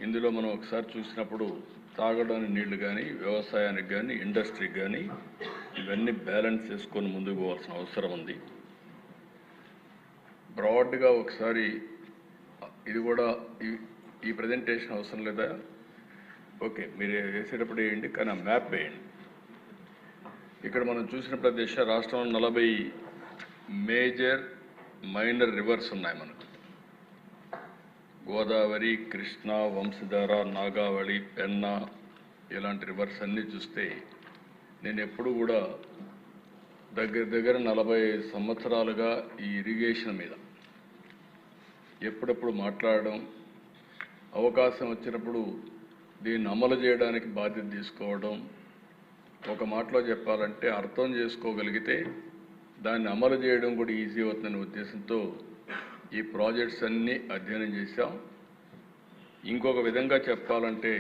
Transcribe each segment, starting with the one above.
ఇందులో మనం ఒకసారి చూసినప్పుడు తాగడానికి నీళ్లు కానీ, వ్యవసాయానికి కానీ, ఇండస్ట్రీకి కానీ ఇవన్నీ బ్యాలెన్స్ చేసుకొని ముందుకు పోవాల్సిన అవసరం ఉంది. బ్రాడ్గా ఒకసారి ఇది కూడా ఈ ప్రజెంటేషన్ అవసరం లేదా? ఓకే, మీరు వేసేటప్పుడు వేయండి, కానీ ఆ మ్యాప్ వేయండి. ఇక్కడ మనం చూసిన ప్రదేశ రాష్ట్రంలో 40 మేజర్ మైనర్ రివర్స్ ఉన్నాయి మనకు. గోదావరి, కృష్ణ, వంశధార, నాగావళి, పెన్నా ఇలాంటి రివర్స్ అన్నీ చూస్తే నేను ఎప్పుడు కూడా దగ్గర 40 సంవత్సరాలుగా ఈ ఇరిగేషన్ మీద ఎప్పుడప్పుడు మాట్లాడడం, అవకాశం వచ్చినప్పుడు దీన్ని అమలు చేయడానికి బాధ్యత తీసుకోవడం, ఒక మాటలో చెప్పాలంటే అర్థం చేసుకోగలిగితే దాన్ని అమలు చేయడం కూడా ఈజీ అవుతుందనే ఉద్దేశంతో ఈ ప్రాజెక్ట్స్ అన్నీ అధ్యయనం చేశాం. ఇంకొక విధంగా చెప్పాలంటే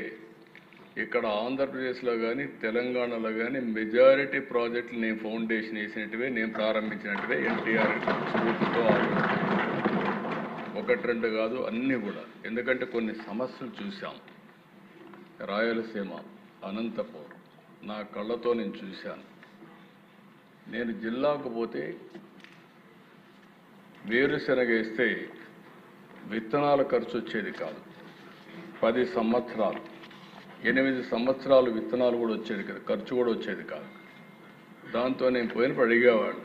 ఇక్కడ ఆంధ్రప్రదేశ్లో కానీ తెలంగాణలో కానీ మెజారిటీ ప్రాజెక్టులు నేను ఫౌండేషన్ వేసినట్టువే, నేను ప్రారంభించినట్టువే ఎన్టీఆర్ స్ఫూర్తితో ఒకటి రెండు కాదు, అన్నీ కూడా. ఎందుకంటే కొన్ని సమస్యలు చూసాం. రాయలసీమ, అనంతపూర్ నా కళ్ళతో నేను చూశాను. నేను జిల్లాకు పోతే వేరుశనగ వేస్తే విత్తనాల ఖర్చు వచ్చేది కాదు. 10 సంవత్సరాలు 8 సంవత్సరాలు విత్తనాలు కూడా వచ్చేది కదా, ఖర్చు కూడా వచ్చేది కాదు. దాంతో నేను పోయినప్పుడు అడిగేవాడు,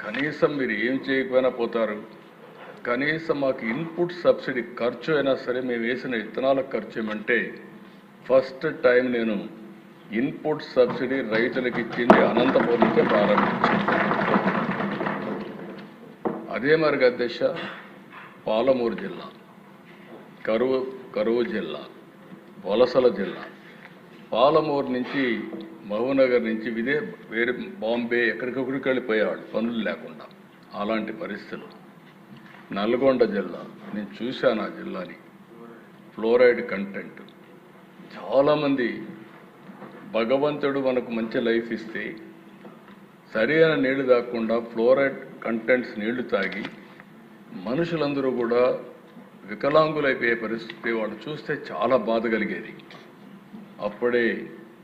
కనీసం మీరు ఏం చేయకపోయినా పోతారు, కనీసం మాకు ఇన్పుట్ సబ్సిడీ ఖర్చు అయినా సరే మేము వేసిన విత్తనాల ఖర్చు ఏమంటే ఫస్ట్ టైం నేను ఇన్పుట్ సబ్సిడీ రైతులకు ఇచ్చింది అనంతపురం నుంచే ప్రారంభించాను. అదే మరి అధ్యక్ష పాలమూరు జిల్లా, కరువు జిల్లా, వలసల జిల్లా, పాలమూరు నుంచి మహబూబ్నగర్ నుంచి వేరే బాంబే ఎక్కడికొక్కడికి వెళ్ళిపోయేవాళ్ళు పనులు లేకుండా. అలాంటి పరిస్థితులు. నల్గొండ జిల్లా నేను చూశాను. ఆ జిల్లాని ఫ్లోరైడ్ కంటెంట్ చాలామంది భగవంతుడు మనకు మంచి లైఫ్ ఇస్తే సరైన నీళ్లు తాగకుండా ఫ్లోరైడ్ కంటెంట్స్ నీళ్లు తాగి మనుషులందరూ కూడా వికలాంగులైపోయే పరిస్థితి వాళ్ళు చూస్తే చాలా బాధ కలిగేది. అప్పుడే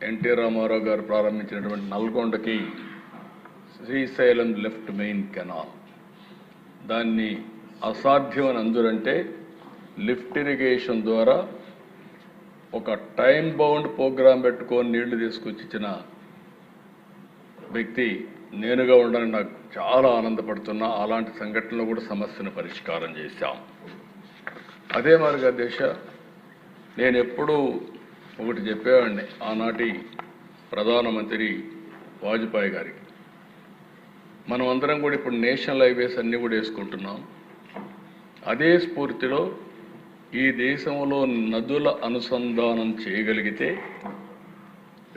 ఎన్టీ రామారావు గారు ప్రారంభించినటువంటి నల్గొండకి శ్రీశైలం లెఫ్ట్ మెయిన్ కెనాల్, దాన్ని అసాధ్యం అని అందురంటే లిఫ్ట్ ఇరిగేషన్ ద్వారా ఒక టైం బౌండ్ ప్రోగ్రాం పెట్టుకొని నీళ్లు తీసుకొచ్చి ఇచ్చిన వ్యక్తి నేనుగా ఉండని నాకు చాలా ఆనందపడుతున్నా. అలాంటి సంఘటనలో కూడా సమస్యను పరిష్కారం చేశాం. అదే మార్గ దేశ నేను ఎప్పుడూ ఒకటి చెప్పేవాడిని ఆనాటి ప్రధానమంత్రి వాజ్పేయి గారికి, మనం అందరం కూడా ఇప్పుడు నేషనల్ హైవేస్ అన్నీ కూడా వేసుకుంటున్నాం. అదే స్ఫూర్తిలో ఈ దేశంలో నదుల అనుసంధానం చేయగలిగితే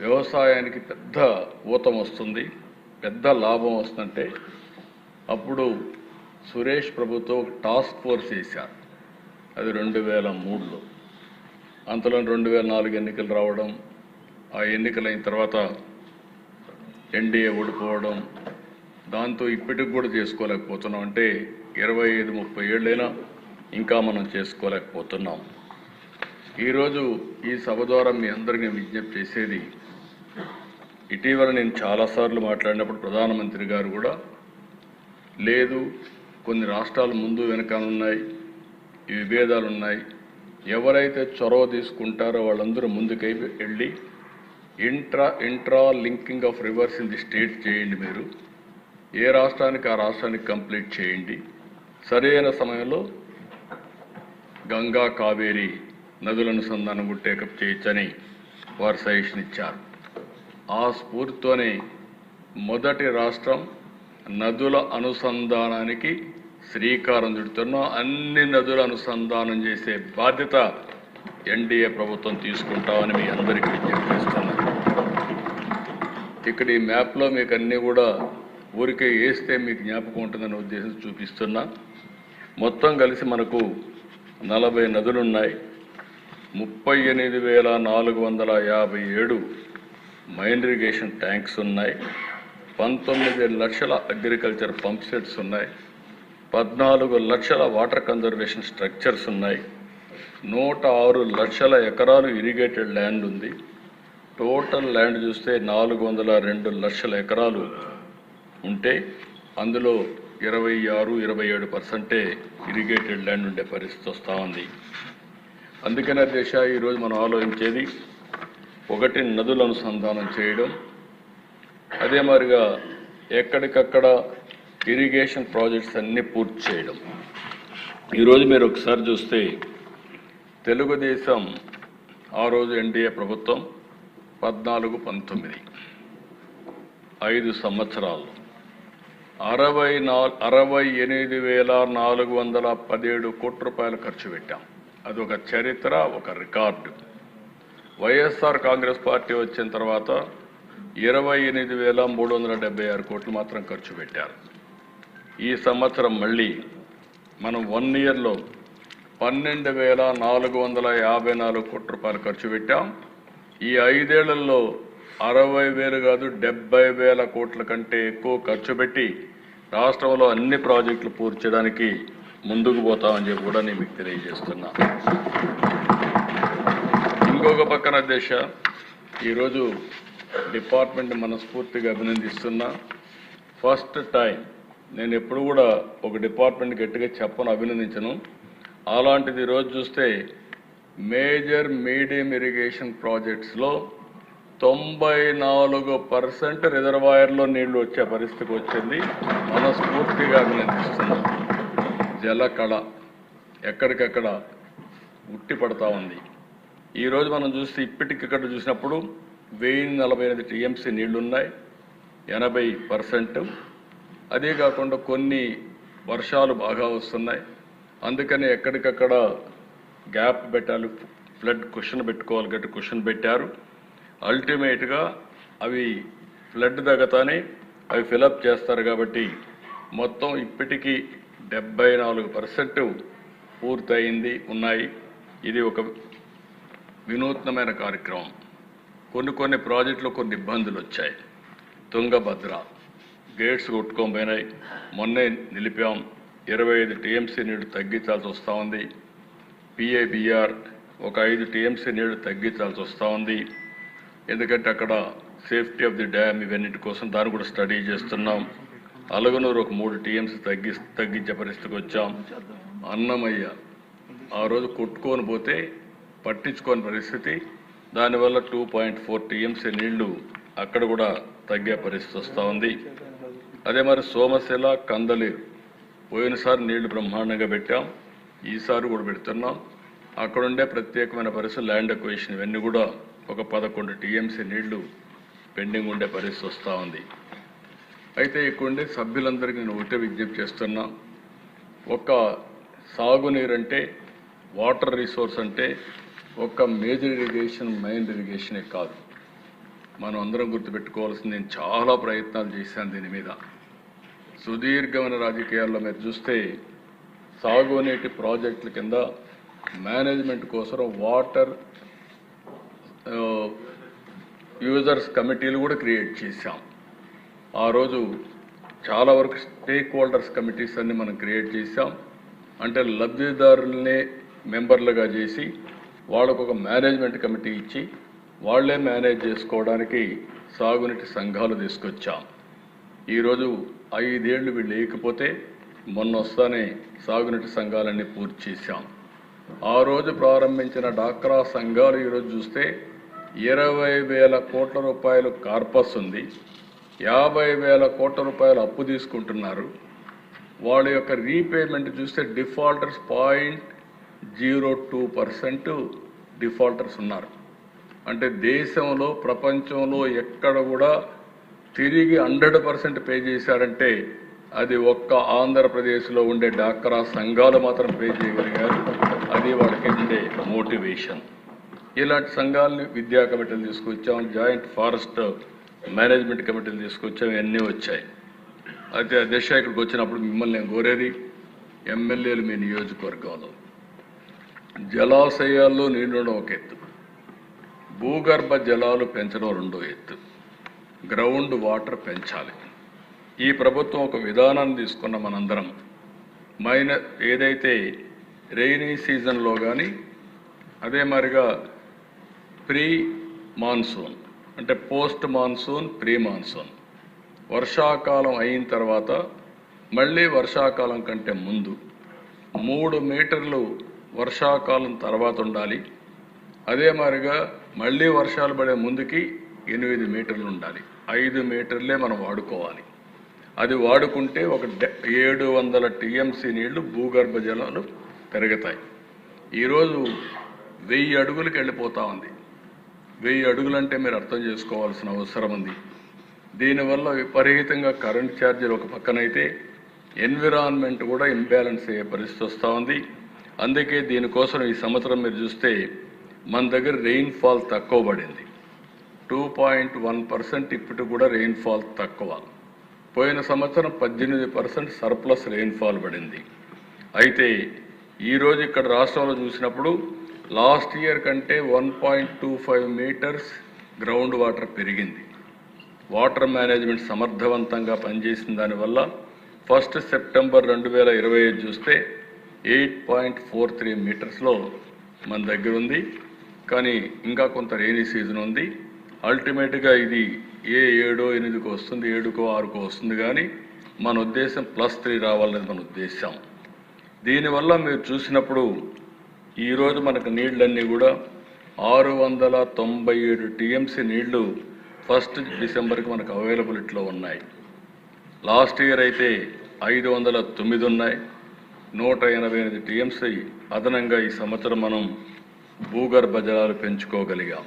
వ్యవసాయానికి పెద్ద ఊతం వస్తుంది, పెద్ద లాభం వస్తుందంటే అప్పుడు సురేష్ ప్రభుతో టాస్క్ ఫోర్స్ వేశారు. అది 2003లో. అంతలో 2004 ఎన్నికలు రావడం, ఆ ఎన్నికలైన తర్వాత ఎన్డీఏ ఓడిపోవడం, దాంతో ఇప్పటికి కూడా చేసుకోలేకపోతున్నాం. అంటే 25-30 ఏళ్ళైనా ఇంకా మనం చేసుకోలేకపోతున్నాం. ఈరోజు ఈ సభ ద్వారా మీ అందరికీ విజ్ఞప్తి చేసేది, ఇటీవల నేను చాలాసార్లు మాట్లాడినప్పుడు ప్రధానమంత్రి గారు కూడా లేదు, కొన్ని రాష్ట్రాలు ముందు వెనకాలన్నాయి, ఈ విభేదాలు ఉన్నాయి, ఎవరైతే చొరవ తీసుకుంటారో వాళ్ళందరూ ముందుకై వెళ్ళి intra linking of rivers in the state చేయండి. మీరు ఏ రాష్ట్రానికి ఆ రాష్ట్రానికి కంప్లీట్ చేయండి. సరైన సమయంలో గంగా కావేరి నదుల అనుసంధానం కూడా టేకప్ చేయొచ్చని వారు సజెషన్ ఇచ్చారు. ఆ స్ఫూర్తితోనే మొదటి రాష్ట్రం నదుల అనుసంధానానికి శ్రీకారం చుడుతున్నాం. అన్ని నదుల అనుసంధానం చేసే బాధ్యత ఎన్డీఏ ప్రభుత్వం తీసుకుంటామని మీ అందరికీ విజ్ఞప్తి చేస్తున్నాను. ఇక్కడ ఈ మ్యాప్లో మీకు అన్నీ కూడా ఊరికే వేస్తే మీకు జ్ఞాపకం ఉంటుందనే ఉద్దేశం చూపిస్తున్నా. మొత్తం కలిసి మనకు 40 నదులున్నాయి, 38,457 మైన్ ఇరిగేషన్ ట్యాంక్స్ ఉన్నాయి, 19 లక్షల అగ్రికల్చర్ పంప్ సెట్స్ ఉన్నాయి, 14 లక్షల వాటర్ కన్జర్వేషన్ స్ట్రక్చర్స్ ఉన్నాయి, 106 లక్షల ఎకరాలు ఇరిగేటెడ్ ల్యాండ్ ఉంది. టోటల్ ల్యాండ్ చూస్తే 402 లక్షల ఎకరాలు ఉంటే అందులో 26-27% ఇరిగేటెడ్ ల్యాండ్ ఉండే పరిస్థితి వస్తూ ఉంది. అందుకనే దేశ ఈరోజు మనం ఆలోచించేది ఒకటి నదుల అనుసంధానం చేయడం, అదే మాదిరిగా ఎక్కడికక్కడ ఇరిగేషన్ ప్రాజెక్ట్స్ అన్నీ పూర్తి చేయడం. ఈరోజు మీరు ఒకసారి చూస్తే తెలుగుదేశం ఆ రోజు ఎన్డీఏ ప్రభుత్వం 14-19 5 సంవత్సరాలు 68,417 కోట్ల రూపాయలు ఖర్చు పెట్టాం. అదొక చరిత్ర, ఒక రికార్డు. వైఎస్ఆర్ కాంగ్రెస్ పార్టీ వచ్చిన తర్వాత 28,376 కోట్లు మాత్రం ఖర్చు పెట్టారు. ఈ సంవత్సరం మళ్ళీ మనం 1 ఇయర్లో 12,454 కోట్ల రూపాయలు ఖర్చు పెట్టాం. ఈ 5 ఏళ్లలో 60,000 కాదు 70,000 కోట్ల కంటే ఎక్కువ ఖర్చు పెట్టి రాష్ట్రంలో అన్ని ప్రాజెక్టులు పూర్తి చేయడానికి ముందుకు పోతామని చెప్పి కూడా నేను మీకు తెలియజేస్తున్నా. ఇంకొక పక్కన దేశ ఈరోజు డిపార్ట్మెంట్ మనస్ఫూర్తిగా అభినందిస్తున్నా. ఫస్ట్ టైం నేను ఎప్పుడు కూడా ఒక డిపార్ట్మెంట్ గట్టిగా చెప్పను, అభినందించను. అలాంటిది ఈరోజు చూస్తే మేజర్ మీడియం ఇరిగేషన్ ప్రాజెక్ట్స్లో 94% రిజర్వాయర్లో నీళ్లు వచ్చే పరిస్థితికి వచ్చింది. మనస్ఫూర్తిగా అభినందిస్తున్నాం. జలకళ ఎక్కడికక్కడ ఉట్టి పడతా ఉంది. ఈరోజు మనం చూస్తే ఇప్పటికిక్కడ చూసినప్పుడు 1048 టీఎంసీ నీళ్లున్నాయి, 80%. అదే కాకుండా కొన్ని వర్షాలు బాగా వస్తున్నాయి, అందుకని ఎక్కడికక్కడ గ్యాప్ పెట్టాలి, ఫ్లడ్ క్వశ్చన్ పెట్టుకోవాలి, గట్టి క్వశ్చన్ పెట్టారు. అల్టిమేట్గా అవి ఫ్లడ్ తగ్గతానే అవి ఫిలప్ చేస్తారు. కాబట్టి మొత్తం ఇప్పటికీ 74% పూర్తయింది ఉన్నాయి. ఇది ఒక వినూత్నమైన కార్యక్రమం. కొన్ని ప్రాజెక్టులు కొన్ని ఇబ్బందులు వచ్చాయి. తుంగభద్ర గేట్స్ కొట్టుకొని పోయినాయి, మొన్నే నిలిపాం. 25 టీఎంసీ నీళ్లు తగ్గించాల్సి వస్తూ ఉంది. పిఏబిఆర్ ఒక 5 టీఎంసీ నీళ్లు తగ్గించాల్సి వస్తూ ఉంది. ఎందుకంటే అక్కడ సేఫ్టీ ఆఫ్ ది డ్యామ్ ఇవన్నిటి కోసం దాన్ని కూడా స్టడీ చేస్తున్నాం. అలగనూరు ఒక 3 టీఎంసీ తగ్గించే పరిస్థితికి వచ్చాం. అన్నమయ్య ఆ రోజు కొట్టుకొని పోతే పట్టించుకోని పరిస్థితి, దానివల్ల 2.4 టీఎంసీ నీళ్లు అక్కడ కూడా తగ్గే పరిస్థితి వస్తూ ఉంది. అదే మరి సోమశిల కందలేరు పోయినసారి నీళ్లు బ్రహ్మాండంగా పెట్టాం, ఈసారి కూడా పెడుతున్నాం. అక్కడుండే ప్రత్యేకమైన పరిస్థితులు ల్యాండ్ అక్విజిషన్ ఇవన్నీ కూడా ఒక 11 టీఎంసీ నీళ్లు పెండింగ్ ఉండే పరిస్థితి వస్తూ ఉంది. అయితే ఇక్కడుండే సభ్యులందరికీ నేను ఒకటే విజ్ఞప్తి చేస్తున్నా, ఒక సాగునీరు అంటే వాటర్ రిసోర్స్ అంటే ఒక మేజర్ ఇరిగేషన్ మైన్ ఇరిగేషనే కాదు. మనం అందరం గుర్తుపెట్టుకోవాల్సింది, నేను చాలా ప్రయత్నాలు చేశాను దీని మీద. సుదీర్ఘమైన రాజకీయాల్లో మీరు చూస్తే సాగునీటి ప్రాజెక్టుల కింద మేనేజ్మెంట్ కోసం వాటర్ యూజర్స్ కమిటీలు కూడా క్రియేట్ చేశాం. ఆ రోజు చాలా వరకు స్టేక్ హోల్డర్స్ కమిటీస్ అన్ని మనం క్రియేట్ చేశాం. అంటే లబ్ధిదారులనే మెంబర్లుగా చేసి వాళ్ళకు ఒక మేనేజ్మెంట్ కమిటీ ఇచ్చి వాళ్లే మేనేజ్ చేసుకోవడానికి సాగునీటి సంఘాలు తీసుకొచ్చాం. ఈరోజు 5 ఏళ్ళు వీళ్ళు లేకపోతే మొన్న వస్తానే సాగునీటి సంఘాలన్నీ పూర్తి చేశాం. ఆ రోజు ప్రారంభించిన డాక్రా సంఘాలు ఈరోజు చూస్తే 20,000 కోట్ల రూపాయలు కార్పస్ ఉంది, 50,000 కోట్ల రూపాయలు అప్పు తీసుకుంటున్నారు. వాళ్ళ యొక్క రీపేమెంట్ చూస్తే డిఫాల్టర్స్ 0.02% డిఫాల్టర్స్ ఉన్నారు. అంటే దేశంలో ప్రపంచంలో ఎక్కడ కూడా తిరిగి 100% పే చేశారంటే అది ఒక్క ఆంధ్రప్రదేశ్లో ఉండే డాక్రా సంఘాలు మాత్రం పే చేయగలిగారు. అది వాళ్ళకి ఉండే మోటివేషన్. ఇలాంటి సంఘాలని విద్యా కమిటీలు తీసుకొచ్చాం, జాయింట్ ఫారెస్ట్ మేనేజ్మెంట్ కమిటీలు తీసుకొచ్చాం, ఇవన్నీ వచ్చాయి. అయితే అధ్యక్ష ఇక్కడికి వచ్చినప్పుడు మిమ్మల్ని నేను కోరేది, ఎమ్మెల్యేలు మీ నియోజకవర్గంలో జలాశయాల్లో నీళ్లు ఒక ఎత్తు, భూగర్భ జలాలు పెంచడం రెండో ఎత్తు, గ్రౌండ్ వాటర్ పెంచాలి. ఈ ప్రభుత్వం ఒక విధానాన్ని తీసుకున్న మనందరం ఏదైతే రెయినీ సీజన్లో కానీ అదే మాదిరిగా ప్రీ మాన్సూన్ అంటే పోస్ట్ మాన్సూన్, ప్రీ మాన్సూన్. వర్షాకాలం అయిన తర్వాత మళ్ళీ వర్షాకాలం కంటే ముందు 3 మీటర్లు వర్షాకాలం తర్వాత ఉండాలి. అదే మాదిరిగా మళ్ళీ వర్షాలు పడే ముందుకి 8 మీటర్లు ఉండాలి. 5 మీటర్లే మనం వాడుకోవాలి. అది వాడుకుంటే ఒక 700 టీఎంసీ నీళ్లు భూగర్భ జలాలు పెరుగుతాయి. ఈరోజు 1000 అడుగులకు వెళ్ళిపోతా ఉంది. 1000 అడుగులంటే మీరు అర్థం చేసుకోవాల్సిన అవసరం ఉంది. దీనివల్ల విపరీతంగా కరెంట్ ఛార్జీలు ఒక పక్కనైతే ఎన్విరాన్మెంట్ కూడా ఇంబ్యాలెన్స్ అయ్యే పరిస్థితి వస్తూ ఉంది. అందుకే దీనికోసం ఈ సంవత్సరం మీరు చూస్తే మన దగ్గర రెయిన్ఫాల్ తక్కువ పడింది. 2.1% ఇప్పుడు కూడా రెయిన్ఫాల్ తక్కువ. పోయిన సంవత్సరం 18% సర్ప్లస్ రెయిన్ఫాల్ పడింది. అయితే ఈరోజు ఇక్కడ రాష్ట్రంలో చూసినప్పుడు లాస్ట్ ఇయర్ కంటే 1.25 మీటర్స్ గ్రౌండ్ వాటర్ పెరిగింది. వాటర్ మేనేజ్మెంట్ సమర్థవంతంగా పనిచేసిన దానివల్ల 1 సెప్టెంబర్ 2025 చూస్తే 8.43 మీటర్స్లో మన దగ్గర ఉంది. కానీ ఇంకా కొంత రెయినీ సీజన్ ఉంది. అల్టిమేట్గా ఇది 7, 8కు వస్తుంది, 7కో 6కో వస్తుంది. కానీ మన ఉద్దేశం +3 రావాలనేది మన ఉద్దేశం. దీనివల్ల మీరు చూసినప్పుడు ఈరోజు మనకు నీళ్ళన్నీ కూడా 697 టీఎంసీ నీళ్లు 1 డిసెంబర్కి మనకు అవైలబిలిటీలో ఉన్నాయి. లాస్ట్ ఇయర్ అయితే 509 ఉన్నాయి. 188 టీఎంసీ అదనంగా ఈ సంవత్సరం మనం భూగర్భ జలాలు పెంచుకోగలిగాం.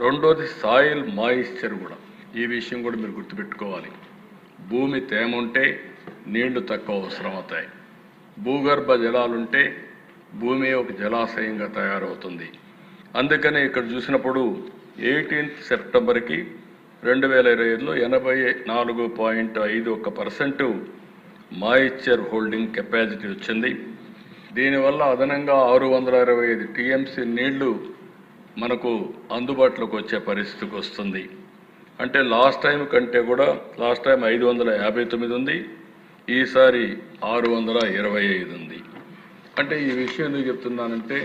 రెండోది సాయిల్ మాయిశ్చర్ కూడా. ఈ విషయం కూడా మీరు గుర్తుపెట్టుకోవాలి. భూమి తేమ ఉంటే నీళ్లు తక్కువ అవసరం అవుతాయి. భూగర్భ జలాలుంటే భూమి ఒక జలాశయంగా తయారవుతుంది. అందుకనే ఇక్కడ చూసినప్పుడు 18 సెప్టెంబర్కి 2025లో 84.51% మాయిశ్చర్ హోల్డింగ్ కెపాసిటీ వచ్చింది. దీనివల్ల అదనంగా 625 టీఎంసీ నీళ్లు మనకు అందుబాటులోకి వచ్చే పరిస్థితికి వస్తుంది. అంటే లాస్ట్ టైం కంటే కూడా లాస్ట్ టైం 559 ఉంది, ఈసారి 625 ఉంది. అంటే ఈ విషయం ఎందుకు చెప్తున్నానంటే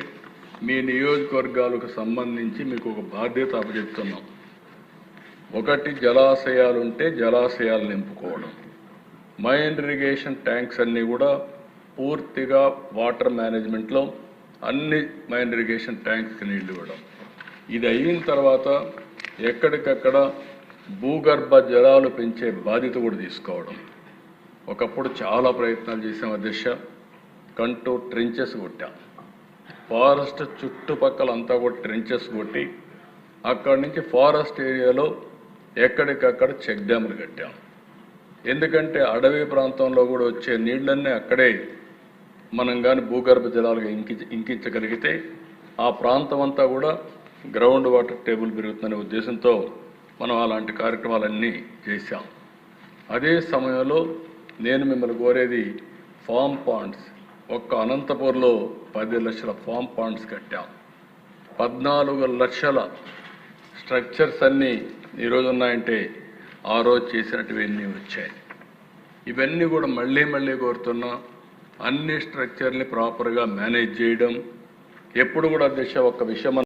మీ నియోజకవర్గాలకు సంబంధించి మీకు ఒక బాధ్యత అప్పచెప్తున్నాం. ఒకటి జలాశయాలుంటే జలాశయాలు నింపుకోవడం. మైన్ ఇరిగేషన్ ట్యాంక్స్ అన్నీ కూడా పూర్తిగా వాటర్ మేనేజ్మెంట్లో అన్ని మైన్ ఇరిగేషన్ ట్యాంక్స్కి నీళ్లు ఇవ్వడం. ఇది అయిన తర్వాత ఎక్కడికక్కడ భూగర్భ జలాలు పెంచే బాధ్యత కూడా తీసుకోవడం. ఒకప్పుడు చాలా ప్రయత్నాలు చేసాం అధ్యక్ష. కంటూర్ ట్రెంచెస్ కొట్టాం. ఫారెస్ట్ చుట్టుపక్కల అంతా కూడా ట్రెంచెస్ కొట్టి అక్కడి నుంచి ఫారెస్ట్ ఏరియాలో ఎక్కడికక్కడ చెక్ డ్యాములు కట్టాం. ఎందుకంటే అడవి ప్రాంతంలో కూడా వచ్చే నీళ్ళన్నీ అక్కడే మనం కానీ భూగర్భ జలాలుగా ఇంకించగలిగితే ఆ ప్రాంతం అంతా కూడా గ్రౌండ్ వాటర్ టేబుల్ పెరుగుతుందనే ఉద్దేశంతో మనం అలాంటి కార్యక్రమాలన్నీ చేశాం. అదే సమయంలో నేను మిమ్మల్ని కోరేది ఫామ్ పాండ్స్. ఒక్క అనంతపూర్లో 10 లక్షల ఫామ్ పాండ్స్ కట్టాం. 14 లక్షల స్ట్రక్చర్స్ అన్నీ ఈరోజు ఉన్నాయంటే ఆ రోజు చేసినట్టువన్నీ వచ్చాయి. ఇవన్నీ కూడా మళ్ళీ కోరుతున్నా. అన్ని స్ట్రక్చర్ని ప్రాపర్గా మేనేజ్ చేయడం. ఎప్పుడు కూడా అధ్యక్ష ఒక్క విషయం